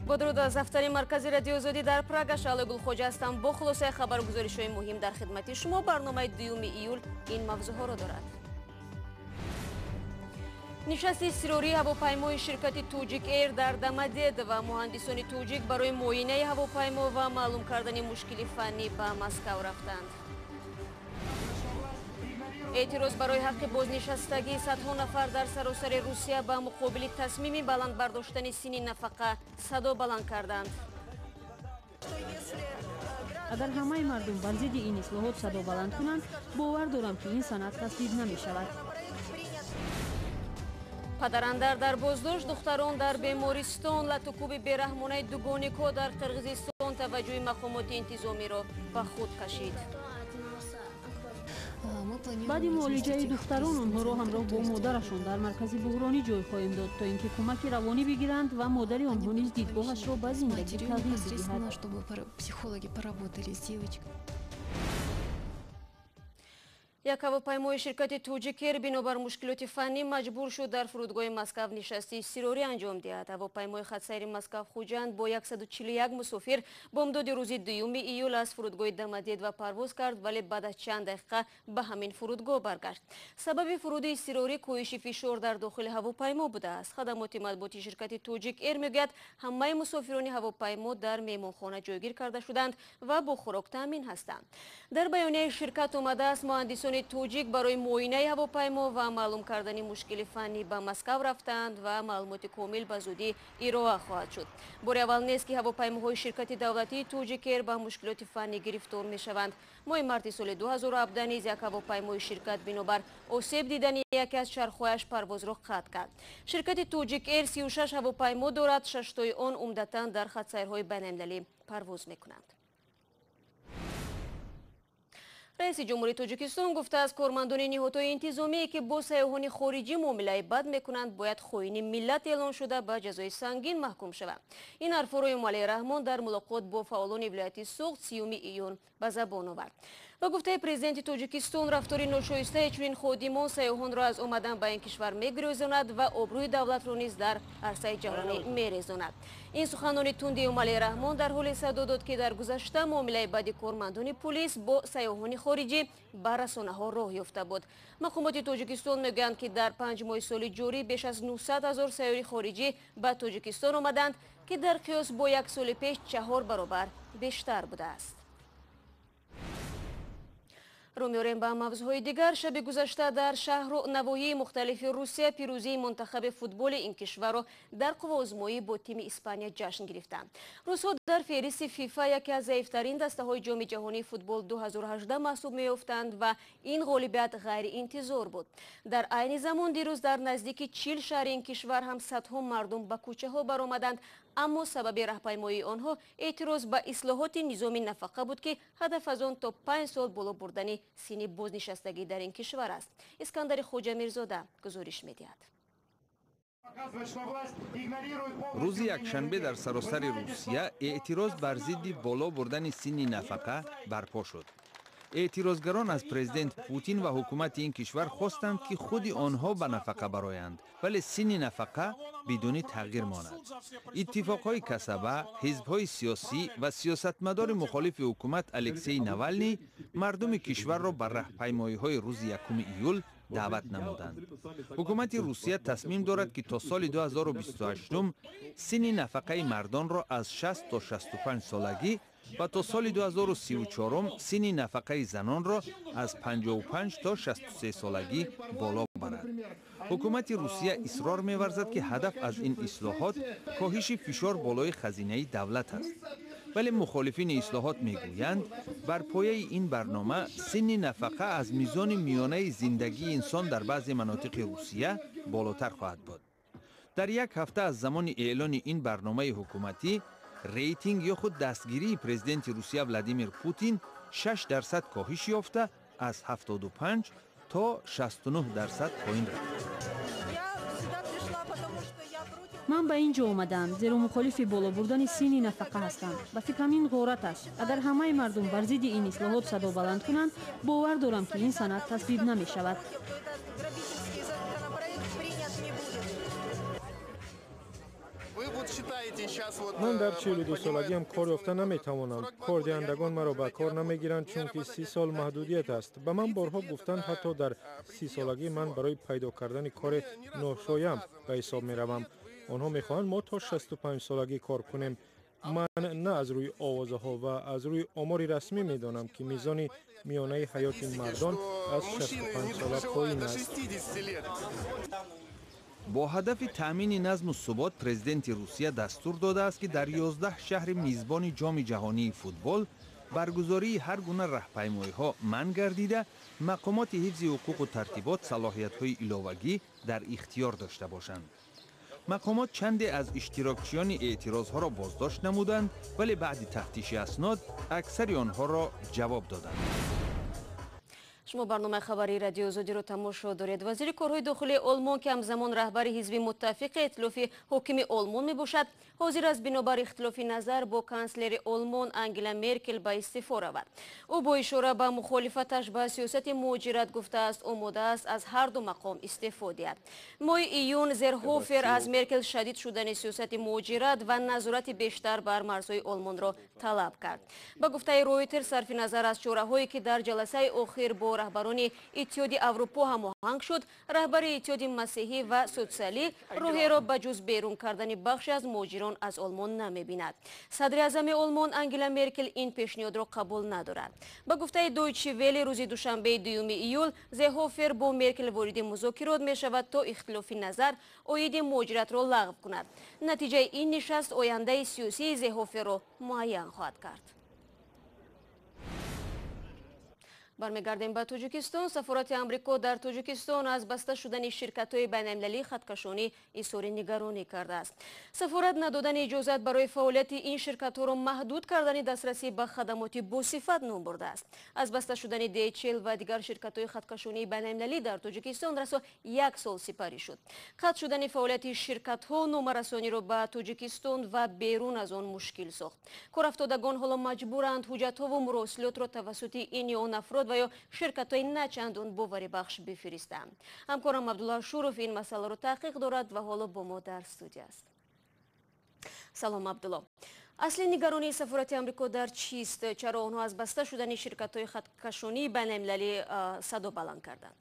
با درود از دفتر مرکزی رادیو آزادی در پراگ، شعله گلخوجه هستم. با خلاصه خبرگزاری‌های مهم در خدمت شما. برنامه 2 ایول این موضوع‌ها را دارد. نشست اضطراری هواپیمای شرکت توجیک ایر در دمدید و مهندسان توجیک برای معاینه هواپیما و معلوم کردن مشکل فنی به مسکو رفتند. اعتراض برای حق بازنشستگی صدها نفر در سراسر روسیه به مقابل تصمیم بلند برداشتن سین نفقه صدا بلند کردند. اگر همه مردم بر ضد این اصلاحات صدا بلند کنند، باور دارم که این صنعت تصویب نمی شود. پدراندر در بازداشت، دختران در بیمارستان، لطوکوب بیرحمانه دوگانیکا در قرقیزستان توجه مقامات انتظامی را به خود کشید. بعد معالجه دختران آنها را همراه با مادرشان در مرکز بحرانی جای خواهیم داد تا اینکه کمک روانی بگیرند و مادر آنها نیز دیدگاهش را به زندگی تغییر بدهد. یک هواپیمای شرکت توجیک ایر بنابر مشکلات فنی مجبور شد در فرودگاه مسکو نشست اضطراری انجام دهد. هواپیمای خطسیر مسکو خوجند با 141 مسافر با امداد روز 2 ایول از فرودگاه دمدید و پرواز کرد، ولی بعد از چند دقیقه به همین فرودگاه برگشت. سبب فرود اضطراری کاهش فشار در داخل هواپیما بوده است. خدمات مطبوعاتی شرکت توجیک ایر میگوید همه مسافران هواپیما در مهمانخانه جایگیر کرده شدند و با خوراک تامین هستند. در بیانیه شرکت آمده است مهندسان توجیک برای معاینه هواپیما و معلوم کردن مشکل فنی به مسکو رفتند و معلومات کامل به زودی ارائه خواهد شد. بار اول نیست که هواپیماهای شرکت دولتی توجیک ایر به مشکلات فنی گرفتار می شوند. ماه مارس سال 2017 نیز یک هواپیمای شرکت بنابر آسیب دیدن یکی از چرخهایش پرواز را قطع کرد. شرکت توجیک ایر 36 هواپیما دارد، 6 تای آن عمدتاً در خطسیرهای بین‌المللی پرواز می کنند. رئیس جمهوری تاجیکستان گفته است کارمندان نهادهای انتظامی که با سیاحان خارجی معامله بد میکنند باید خائن ملت اعلام شده به جزای سنگین محکوم شوند. این حرفها را امالی رحمان در ملاقات با فعالان ولایت سوخت 30 ایون به زبان آورد. با گفته پرزیدنت تاجیکستان رفتار ناشایسته چنین خادمان سیاحان را از آمدن به این کشور میگریزاند و آبروی دولت را نیز در عرصه جهانی میریزاند. این سخنان تند امالی رحمان در حال صدا داد که در گذشته معامله بد کارمندان پلیس با سیاحان خارجی به رسانه‌ها راه یافته بود. مقامات تاجیکستان میگویند که در 5 ماه سال جاری بیش از 900,000 سیاح خارجی به تاجیکستان آمدند که در قیاس با 1 سال پیش 4 برابر بیشتر بوده است. رو می‌آوریم به موضوعهای دیگر. شب گذشته در شهر و نواحی مختلف روسیه پیروزی منتخب فوتبال این کشور را در قوازمایی با تیم اسپانیا جشن گرفتند. روس‌ها در فهرست فیفا یکی از ضعیف‌ترین دسته‌های جام جهانی فوتبال 2018 محسوب می‌افتند و این غالبیت غیر انتظار بود. در عین زمان دیروز در نزدیک 40 شهر این کشور هم صدها مردم به کوچه‌ها برآمدند، اما سبب راهپیمایی آنها اعتراض به اصلاحات نظام نفقه بود که هدف از آن تا 5 سال بالا بردن سن بازنشستگی در این کشور است. اسکندر خوجه میرزاده گزارش می‌دهد. روز یکشنبه در سراسر روسیه اعتراض بر ضد بالا بردن سن نفقه برپا شد. اعتراضگران از پرزیدنت پوتین و حکومت این کشور خواستند که خود آنها به نفقه برآیند، ولی سن نفقه بدون تغییر ماند. اتفاقهای کسبه، حزب‌های سیاسی و سیاستمدار مخالف حکومت الکسی نوالنی مردم کشور را بر راهپیمایی‌های روز 1 ایول دعوت نمودند. حکومت روسیه تصمیم دارد که تا سال 2028 سن نفقه مردان را از 60 تا 65 سالگی و تا سال 2034 سن نفقه زنان را از 55 تا 63 سالگی بالا برد. حکومت روسیه اصرار می‌ورزد که هدف از این اصلاحات کاهش فشار بالای خزینه دولت است. ولی مخالفین اصلاحات میگویند بر پایه این برنامه سن نفقه از میزان میانه زندگی انسان در بعضی مناطق روسیه بالاتر خواهد بود. در یک هفته از زمان اعلان این برنامه حکومتی، ریتینگ یا خود دستگیری پرزیدنت روسیه ولادیمیر پوتین 6% کاهش یافته از 75 تا 69% پایین رفت. من به اینجا آمدم زیرا مخالف بالا بردن سن نفقه هستم. به فکرم این غارت است. اگر همه مردم بر ضد این اصلاحات صدا بلند کنند، باور دارم که این صنعت تصویب نمی شود. من در 42 سالگیم کار یافتن نمیتوانم. کار دهندگان مرا به کار نمیگیرند چون که 30 سال محدودیت است. به من بارها گفتند حتی در 30 سالگی من برای پیدا کردن کار ناشایم به حساب میروم. آنها میخواهند ما تا 65 سالگی کار کنیم. من نه از روی آوازه ها و از روی آمار رسمی میدانم که میزان میانه حیات مردان از 65 سال پایین است. با هدف تأمین نظم و ثبات پرزیدنت روسیه دستور داده است که در 11 شهر میزبان جام جهانی فوتبال برگزاری هر گونه راهپیمایی‌ها منع گردیده، مقامات حفظ حقوق و ترتیبات صلاحیت‌های علاوگی در اختیار داشته باشند. مقامات چندی از اشتراکچیان اعتراض‌ها را بازداشت نمودند، ولی بعد تفتیش اسناد اکثر آنها را جواب دادند. شما برنامه خبری رادیو آزادی رو تماشا دارید. وزیر کارهای داخلی آلمان که همزمان رهبر حزب متفق ائتلاف حاکم آلمان میباشد، حاضر است بنابر اختلاف نظر با کانسلر آلمان انگلا مرکل به استعفا رود. او با اشاره به مخالفتش به سیاست مهاجرت گفته است آماده است از هر دو مقام استعفا دهد. ماه ایون زرهوفر از مرکل شدید شدن سیاست مهاجرت و نظارت بیشتر بر مرزهای آلمان را طلب کرد. با گفته رویتر صرف نظر از چاره‌هایی که در جلسه آخر با رهبران اتحاد اروپا هماهنگ شد، رهبر اتحاد مسیحی و سوسیالی راهی را به جز بیرون کردن بخشی از مهاجران از آلمان نمی‌بیند. صدر اعظم آلمان انگلا مرکل این پیشنهاد را قبول ندارد. با گفته دویچه ویله روز دوشنبه 2 ایول، زهوفر با مرکل وارد مذاکرات می‌شود تا اختلاف نظر عاید مهاجرت را لغو کند. نتیجه این نشست آینده سیاسی زهوفر را معین خواهد کرد. برمیگردیم به تاجیکستان. سفارت آمریکا در تاجیکستان از بسته شدن شرکت‌های بین‌المللی خطکشانی اظهار نگرانی کرده است. سفارت ندادن اجازت برای فعالیت این شرکت‌ها را محدود کردن دسترسی به خدمات باصفت نام برده است. از بسته شدن DHL و دیگر شرکت‌های خطکشانی بین‌المللی در تاجیکستان رسا 1 سال سپری شد. قطع شدن فعالیت شرکت‌ها نامرسانی را به تاجیکستان و بیرون از آن مشکل ساخت. کارافتادگان حالا مجبورند حجت‌ها و مراسلات را توسط این یا آن افراد و یا شرکت‌های نچندان باوری بخش بفرستند. همکارم عبدالله شوروف این مسئله را تحقیق دارد و حالا با ما در استودیو است. سلام عبدالله. اصلی نگرانی سفارت آمریکا در چیست؟ چرا آنها از بسته شدن شرکت‌های خطکشانی بین‌المللی صدا بلند کردند؟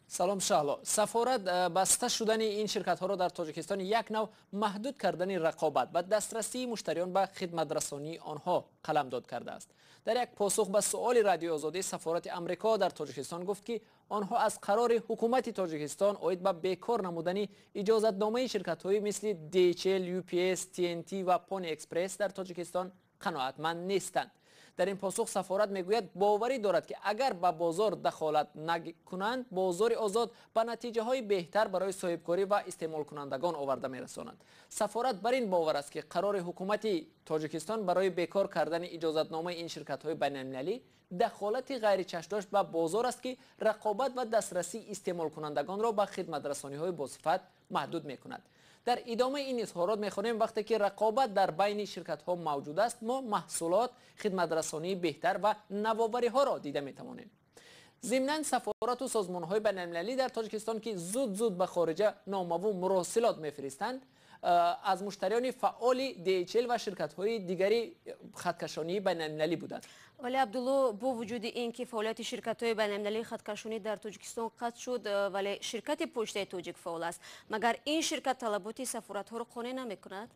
سلام شهلا. سفارت بسته شدن این شرکت ها را در تاجیکستان یک نوع محدود کردن رقابت و دسترسی مشتریان به خدمت رسانی آنها قلمداد کرده است. در یک پاسخ به سؤال رادیو آزادی، سفارت آمریکا در تاجیکستان گفت که آنها از قرار حکومت تاجیکستان عاید به بیکار نمودن اجازت نامه شرکت های مثل DHL، UPS، TNT و پونی اکسپرس در تاجیکستان قناعتمند نیستند. در این پاسخ سفارت میگوید باوری دارد که اگر به بازار دخالت نکنند، بازار آزاد به نتیجه های بهتر برای صاحبکاری و استعمال کنندگان آورده میرساند. سفارت بر این باور است که قرار حکومت تاجیکستان برای بیکار کردن اجازتنامه این شرکت های بین المللی دخالت غیر چشم‌داشت به بازار است که رقابت و دسترسی استعمال کنندگان را به خدمت رسانی های باصفت محدود میکند. در ادامه این اظهارات میخوانیم وقتی که رقابت در بین شرکت ها موجود است، ما محصولات، خدمت رسانی بهتر و نوآوری ها را دیده میتوانیم. ضمناً سفارت و سازمان های بین المللی در تاجیکستان که زود به خارج نامه و مراسلات میفرستند، از مشتریان فعال DHL و شرکت های دیگری خطکشانی بین المللی بودند. ولی عبدالله، با وجود اینکه فعالیت شرکت‌های بین‌المللی خطکشانی در تاجیکستان قطع شد، ولی شرکت پشت تاجیک فعال است. مگر این شرکت طلبات سفارت‌ها را قانع نمی‌کند؟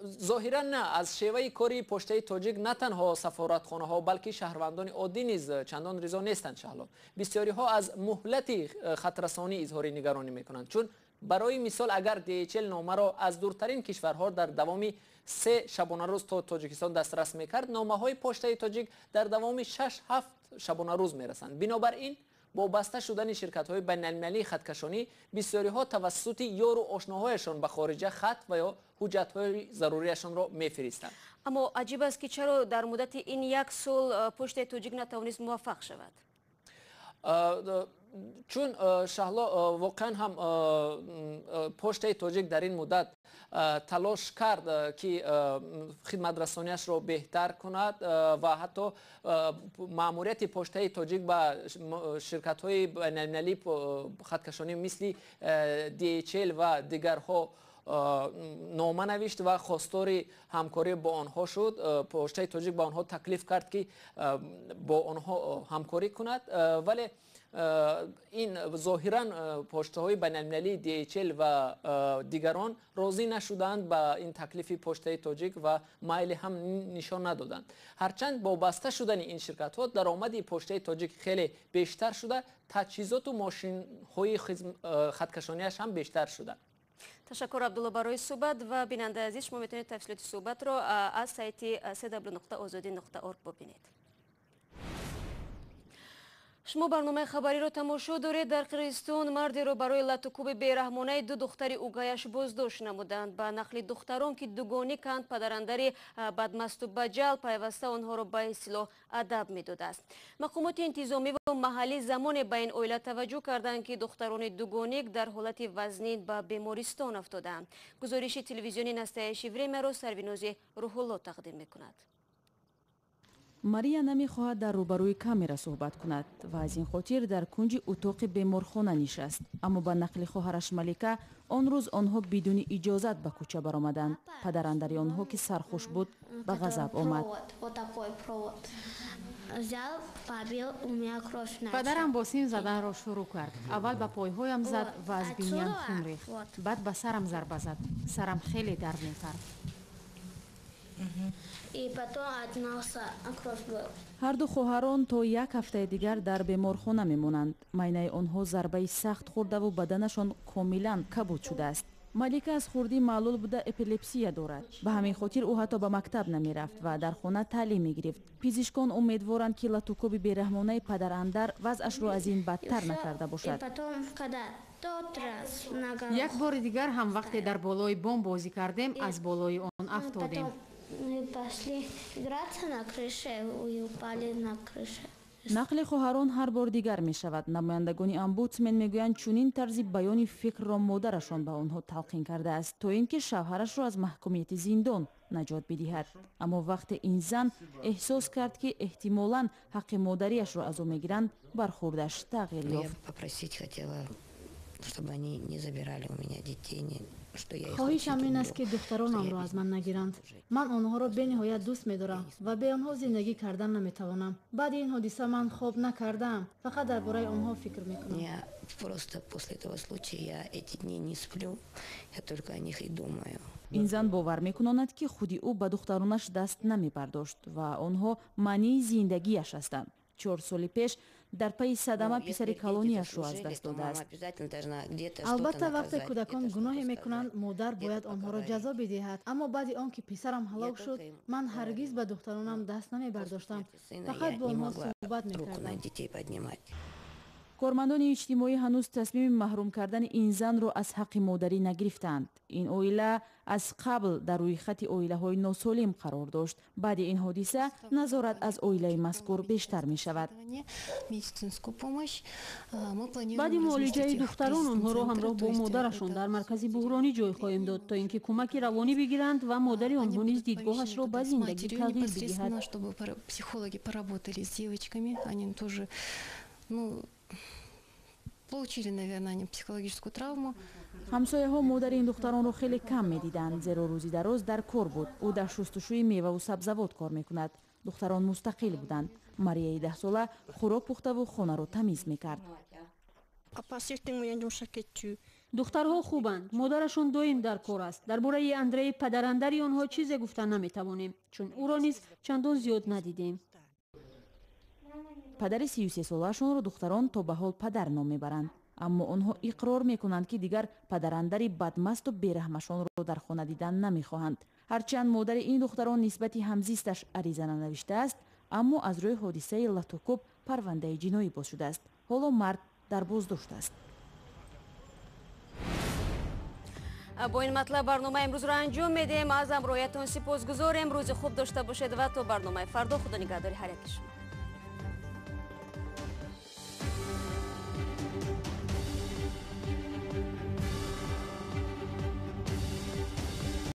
ظاهرا نه. از شیوه کاری پشته تاجیک نه تنها سفارتخانه ها بلکه شهروندان عادی نیز چندان رضا نیستند. شهلا بسیاری ها از مهلت خطرسانی اظهار نگرانی میکنند، چون برای مثال اگر DHL نامه را از دورترین کشورها در دوام 3 شبانه روز تا تاجیکستان دسترس میکرد، نامه های پشته تاجیک در دوام 6-7 شبانه روز میرسند. بنابراین با بسته شدن شرکت های بین المللی خطکشانی، بسیاری ها توسط یار و آشناهایشان به خارج خط و یا حجت های ضروریشان را میفرستند. اما عجیب است که چرا در مدت این 1 سال پشت تاجیک نتوانست موفق شود؟ چون شهلا واقعا هم پشت تاجیک در این مدت تلاش کرد که خدمت رسانیش را بهتر کند و حتی ماموریت پشت تاجیک با شرکت های بین المللی خطکشانی مثل DHL و دیگرها نامه نوشت و خواستار همکاری با آنها شد. پشته تاجیک با آنها تکلیف کرد که با آنها همکاری کند، ولی این ظاهرا پشته های بین المللی DHL و دیگران راضی نشدند با این تکلیف پشته تاجیک و مایل هم نشان ندادند. هرچند با بسته شدن این شرکت ها درآمد پشته تاجیک خیلی بیشتر شده، تجهیزات و ماشین های خطکشانیش هم بیشتر شده. تشکر عبدالله برای صحبت. و بیننده عزیز، شما میتونید تفصیلات صحبت را از سایت www.azadi.org ببینید. شما برنامه خبری رو تماشا دارید. در قرقیزستان مردی رو برای لطوکوب بیرحمانه دو دختر اوگایش بازداشت نمودند. با نقل دختران که دوگانی کند پدراندر بدمست و بجل پیوسته آنها را به اصلاح ادب میداده است. مقامات انتظامی و محلی زمان به این عائله توجه کردند که دختران دوگانیک در حالت وزنین به بیمارستان افتادند. گزارش تلویزیونی نسته شیوری را سربیناز روح الله تقدیم میکند. мария намехоҳад дар рӯбарӯи камера суҳбат кунад ва аз ин хотир дар кунҷи утоқи беморхона нишаст, аммо ба нақли хоҳараш малика он рӯз онҳо бидуни иҷозат ба кӯча баромаданд. падарандари онҳо ки сархуш буд ба ғазаб омад. падарам бо сим заданро шурӯъ кард. аввал ба пойҳоям зад ва аз биниям хун рехт. баъд ба сарам зарба зад. сарам хеле дард мекард. ҳар ду хоҳарон то як ҳафтаи дигар дар беморхона мемонанд. майнаи онҳо зарбаи сахт хӯрдаву баданашон комилан кабуд шудааст. малика аз хурдӣ маълул буда эпилепсия дорад. ба ҳамин хотир ӯ ҳатто ба мактаб намерафт ва дар хона таълим мегирифт. пизишкон умедворанд ки латукоби бераҳмонаи падарандар вазъашро аз ин бадтар накарда бошад. як бори дигар ҳам вақте дар болои бом бозӣ кардем, аз болои он афтодем. нақли хоҳарон ҳар бор дигар мешавад. намояндагони омбудсмен мегӯянд чунин тарзи баёни фикрро модарашон ба онҳо талқин кардааст, то ин ки шавҳарашро аз маҳкумияти зиндон наҷот бидиҳад. аммо вақте ин зан эҳсос кард ки эҳтимолан ҳаққи модариашро аз ӯ мегиранд, бархӯрдаш тағйир ёфт. хоҳишам ин аст ки духтаронамро аз ман нагиранд. ман онҳоро бениҳоят дӯст медорам ва бе онҳо зиндагӣ кардан наметавонам. баъди ин ҳодиса ман хоб накардаам, фақат дар бораи онҳо фикр мекунам. ин зан бовар мекунонад ки худи ӯ ба духтаронаш даст намебардошт ва онҳо маънии зиндагиаш ҳастанд. 4 соли пеш дар пайи садама писари калонияшро аз даст додааст. албатта вақте кӯдакон гуноҳе мекунанд, модар бояд онҳоро ҷазо бидиҳад. аммо баъди он ки писарам ҳалок шуд, ман ҳаргиз ба духтаронам даст намебардоштам, фақат бо онҳо суҳбат мекардам. кормандони иҷтимоӣ ҳанӯз тасмими маҳрум кардани ин занро аз ҳаққи модарӣ нагирифтаанд. ин оила аз қабл дар рӯйхати оилаҳои носолим қарор дошт. баъди ин ҳодиса назорат аз оилаи мазкур бештар мешавад. баъди муолиҷаи духтарон онҳоро ҳамроҳ бо модарашон дар маркази буҳронӣ ҷой хоҳем дод, то ин ки кӯмаки равонӣ бигиранд ва модари онҳо низ дидгоҳашро ба зиндагӣ тағйир бидиҳад. Получили, наверное, они психологическую травму. ҳамсояҳо модари ин духтаронро хеле кам медиданд, зеро рӯзи дароз дар кор буд. ӯ дар шустушӯи меваву сабзавот кор мекунад. духтарон мустақил буданд. марияи 10 сола хӯрок пухтаву хонаро тамиз мекард. духтарҳо хубанд, модарашон доим дар кор аст. дар бораи Андрей падарандари онҳо чизе гуфта наметавонем, чун ӯро низ чандон зиёд надидем. падари 33 солаашонро духтарон то ба ҳол падар ном мебаранд, аммо онҳо иқрор мекунанд ки дигар падарандари бадмасту бераҳмашонро дар хона дидан намехоҳанд. ҳарчанд модари ин духтарон нисбати ҳамзисташ ариза нанавиштааст, аммо аз рӯи ҳодисаи латукуб парвандаи ҷиноӣ боз шудааст. ҳоло мард дар боздошт аст. бо ин матлаб барномаи имрӯзро анҷом медиҳем. аз ҳамроҳиятон сипосгузорем. рӯзи хуб дошта бошед ва то барномаи фардо худо нигаҳдори ҳар яки шумо.